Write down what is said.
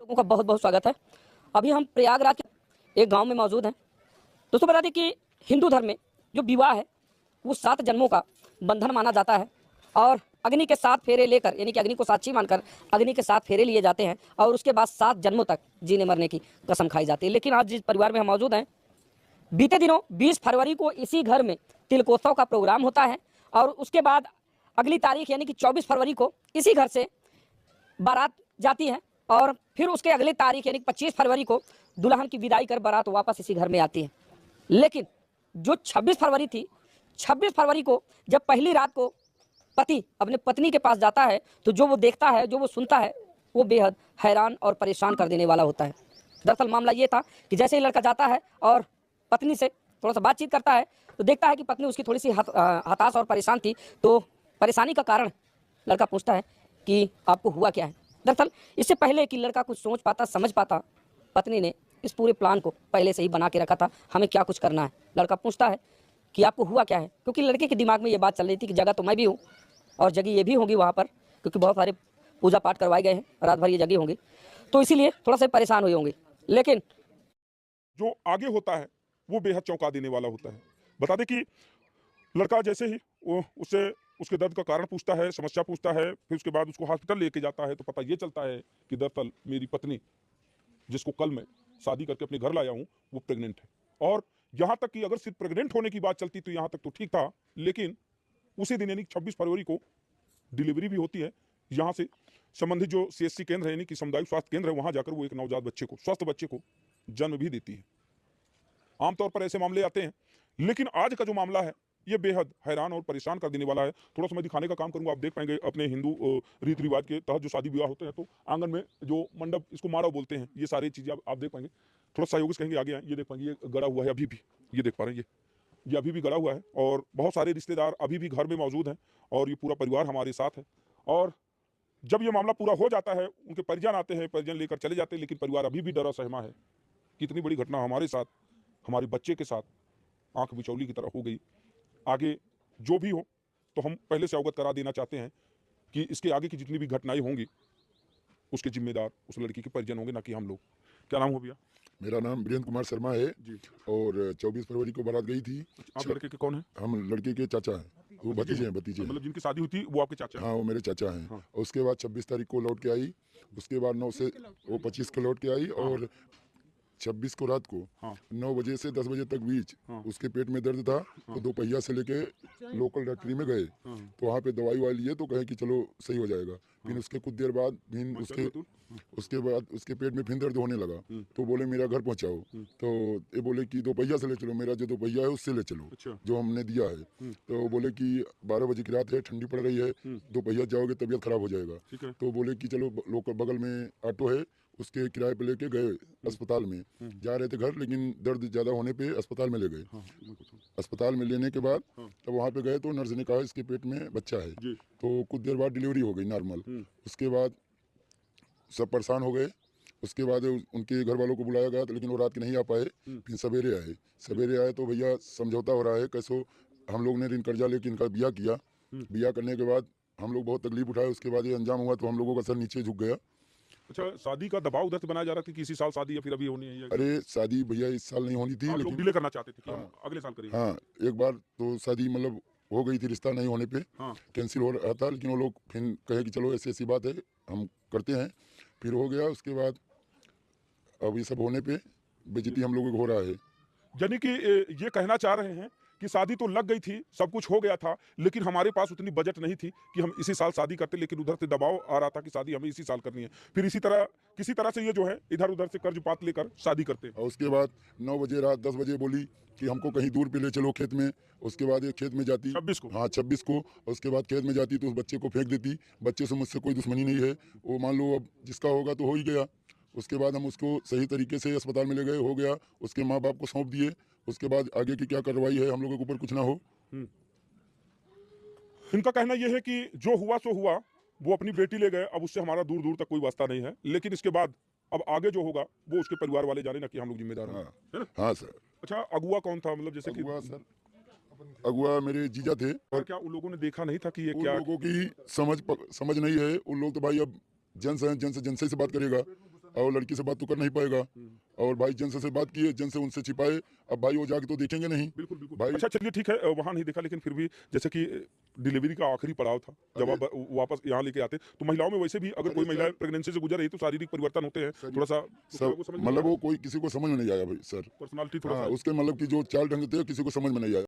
लोगों का बहुत बहुत स्वागत है। अभी हम प्रयागराज के एक गांव में मौजूद हैं। दोस्तों बता दें कि हिंदू धर्म में जो विवाह है वो 7 जन्मों का बंधन माना जाता है और अग्नि के 7 फेरे लेकर, यानी कि अग्नि को साक्षी मानकर अग्नि के 7 फेरे लिए जाते हैं और उसके बाद 7 जन्मों तक जीने मरने की कसम खाई जाती है। लेकिन आज जिस परिवार में हम मौजूद हैं, बीते दिनों 20 फरवरी को इसी घर में तिलकोत्सव का प्रोग्राम होता है और उसके बाद अगली तारीख यानी कि 24 फरवरी को इसी घर से बारात जाती है और फिर उसके अगले तारीख यानी 25 फरवरी को दुल्हन की विदाई कर बारात वापस इसी घर में आती है। लेकिन जो 26 फरवरी थी, 26 फरवरी को जब पहली रात को पति अपने पत्नी के पास जाता है तो जो वो देखता है, जो वो सुनता है, वो बेहद हैरान और परेशान कर देने वाला होता है। दरअसल मामला ये था कि जैसे ही लड़का जाता है और पत्नी से थोड़ा सा बातचीत करता है तो देखता है कि पत्नी उसकी थोड़ी सी हताश और परेशान थी। तो परेशानी का कारण लड़का पूछता है कि आपको हुआ क्या है। दरअसल इससे पहले कि लड़का कुछ सोच पाता, समझ पाता, पत्नी ने इस पूरे प्लान को पहले से ही बना के रखा था, हमें क्या कुछ करना है। लड़का पूछता है कि आपको हुआ क्या है, क्योंकि लड़के के दिमाग में ये बात चल रही थी कि जगह तो मैं भी हूँ और जगह ये भी होगी वहाँ पर, क्योंकि बहुत सारे पूजा पाठ करवाए गए हैं, रात भर ये जगह होंगी, तो इसीलिए थोड़ा सा परेशान हुए होंगे। लेकिन जो आगे होता है वो बेहद चौंका देने वाला होता है। बता दें कि लड़का जैसे ही वो उससे उसके दर्द का कारण पूछता है, समस्या पूछता है, फिर उसके बाद उसको हॉस्पिटल लेके जाता है तो पता ये चलता है कि दरअसल मेरी पत्नी, जिसको कल मैं शादी करके अपने घर लाया हूँ, वो प्रेग्नेंट है। और यहाँ तक कि अगर सिर्फ प्रेग्नेंट होने की बात चलती तो यहाँ तक तो ठीक था, लेकिन उसी दिन यानी 26 फरवरी को डिलीवरी भी होती है। यहाँ से संबंधित जो CSC केंद्र है यानी कि सामुदायिक स्वास्थ्य केंद्र है, वहाँ जाकर वो एक नवजात बच्चे को, स्वस्थ बच्चे को जन्म भी देती है। आमतौर पर ऐसे मामले आते हैं, लेकिन आज का जो मामला है ये बेहद हैरान और परेशान कर देने वाला है। थोड़ा सा मैं दिखाने का काम करूंगा। आप देख पाएंगे अपने हिंदू रीति रिवाज के तहत जो शादी विवाह होते हैं तो आंगन में जो मंडप, इसको माड़ा बोलते हैं, ये सारी चीजें आप देख पाएंगे। थोड़ा सहयोगी कहेंगे आगे आए, ये देख पाएंगे, ये गड़ा हुआ है अभी भी, ये देख पा रहे हैं, ये अभी भी गड़ा हुआ है और बहुत सारे रिश्तेदार अभी भी घर में मौजूद हैं और ये पूरा परिवार हमारे साथ है। और जब ये मामला पूरा हो जाता है, उनके परिजन आते हैं, परिजन लेकर चले जाते हैं, लेकिन परिवार अभी भी डरा सहमा है कि इतनी बड़ी घटना हमारे साथ, हमारे बच्चे के साथ आंख बिचौली की तरह हो गई। आगे जो भी हो तो हम पहले से अवगत करा देना चाहते हैं कि इसके आगे की जितनी भी घटनाएं होंगी उसके जिम्मेदार उस लड़की के परिजन होंगे, ना कि हम लोग। क्या नाम हो भैया? मेरा नाम वीरेंद्र कुमार शर्मा है जी। और 24 फरवरी को बारात गई थी। आप लड़के के कौन है? हम लड़के के चाचा हैं, वो भतीजे हैं। मतलब जिनकी शादी हुई थी वो आपके चाचा हैं? हाँ, वो मेरे चाचा हैं। हाँ। और उसके बाद 26 तारीख को लौट के आई, उसके बाद 9 से वो 25 को लौट के आई और 26 को रात को हाँ। 9 बजे से 10 बजे तक बीच हाँ। उसके पेट में दर्द था। तो 2 पहिया से लेके लोकल डॉक्टरी में गए तो वहाँ पे दवाई वाई लिए तो कहे कि चलो सही हो जाएगा। फिर उसके कुछ देर बाद फिर उसके बाद उसके पेट में फिर दर्द होने लगा तो बोले मेरा घर पहुँचाओ। तो ये बोले कि 2 पहिया से ले चलो, मेरा जो 2 पहिया है उससे ले चलो। अच्छा। जो हमने दिया है। तो बोले कि 12 बजे की रात है, ठंडी पड़ रही है, 2 पहिया जाओगे तबीयत खराब हो जाएगा। तो बोले कि चलो लोकल बगल में ऑटो है, उसके किराए पे लेके गए अस्पताल में। जा रहे थे घर, लेकिन दर्द ज़्यादा होने पे अस्पताल में ले गए। अस्पताल में लेने के बाद तब वहाँ पे गए तो नर्स ने कहा इसके पेट में बच्चा है। तो कुछ देर बाद डिलीवरी हो गई नॉर्मल। उसके बाद सब परेशान हो गए। उसके बाद उनके घर वालों को बुलाया गया, लेकिन वो रात के नहीं आ पाए। फिर सवेरे आए तो भैया समझौता हो रहा है कैसो। हम लोग ने ऋण कर्जा लेके इनका ब्याह किया। ब्याह करने के बाद हम लोग बहुत तकलीफ उठाए। उसके बाद ये अंजाम हुआ तो हम लोगों का सर नीचे झुक गया। अच्छा, शादी का दबाव उधर से बनाया जा रहा था कि इसी साल शादी या फिर अभी होनी है? अरे शादी भैया इस साल नहीं होनी थी, आप लोग लेकिन डिले करना चाहते थे कि हम अगले साल करेंगे। हाँ, एक बार तो शादी मतलब हो गई थी, रिश्ता नहीं होने पे कैंसिल हो रहा था, लेकिन वो लोग फिर कहे कि चलो ऐसी ऐसी बात है हम करते हैं। फिर हो गया। उसके बाद अब ये सब होने पे बेइज्जती हम लोगों को हो रहा है। यानी कि ये कहना चाह रहे हैं कि शादी तो लग गई थी, सब कुछ हो गया था, लेकिन हमारे पास उतनी बजट नहीं थी कि हम इसी साल शादी करते, लेकिन उधर से दबाव आ रहा था कि शादी हमें इसी साल करनी है। फिर इसी तरह किसी तरह से ये जो है इधर उधर से कर्ज पात लेकर शादी करते हैं। और उसके बाद 9 बजे रात 10 बजे बोली कि हमको कहीं दूर पे ले चलो खेत में। उसके बाद ये खेत में जाती 26 को? हाँ 26 को। उसके बाद खेत में जाती तो उस बच्चे को फेंक देती। बच्चे से मुझसे कोई दुश्मनी नहीं है, वो मान लो अब जिसका होगा तो हो ही गया। उसके बाद हम उसको सही तरीके से अस्पताल में ले गए, हो गया। उसके माँ बाप को सौंप दिए। उसके बाद आगे की क्या कार्रवाई है हम लोगों के ऊपर कुछ ना हो। इनका कहना यह है कि जो हुआ सो हुआ, वो अपनी बेटी ले गए, अब उससे हमारा दूर दूर तक कोई वास्ता नहीं है, लेकिन इसके बाद अब आगे जो होगा वो उसके परिवार वाले जाने, ना कि हम लोग जिम्मेदार हैं। है ना? हाँ सर। अच्छा, अगुआ कौन था? मतलब जैसे अगुआ सर, अगुआ मेरे जीजा थे। और क्या उन लोगों ने देखा नहीं था कि ये उन क्या? लोगों की समझ नहीं है। उन लोग तो भाई अब जन से बात करेगा। और लड़की से बात तो कर नहीं पाएगा। और भाई जेंट्स से बात किए, जेंट्स से उनसे छिपाए, अब भाई वो जाके तो देखेंगे नहीं। बिल्कुल बिल्कुल भाई अच्छा चलिए ठीक है, वहाँ नहीं देखा, लेकिन फिर भी जैसे कि डिलीवरी का आखिरी पड़ाव था जब आप वापस यहाँ लेके आते, तो महिलाओं में वैसे भी अगर अरे कोई सर, महिला प्रेगनेंसी से गुजर रही है तो शारीरिक परिवर्तन होते हैं थोड़ा सा, सब मतलब वो कोई किसी को समझ में नहीं आया भाई सर। पर्सनालिटी थोड़ा हाँ, सा उसके मतलब की जो चाल ढंग थे किसी को समझ में नहीं आया।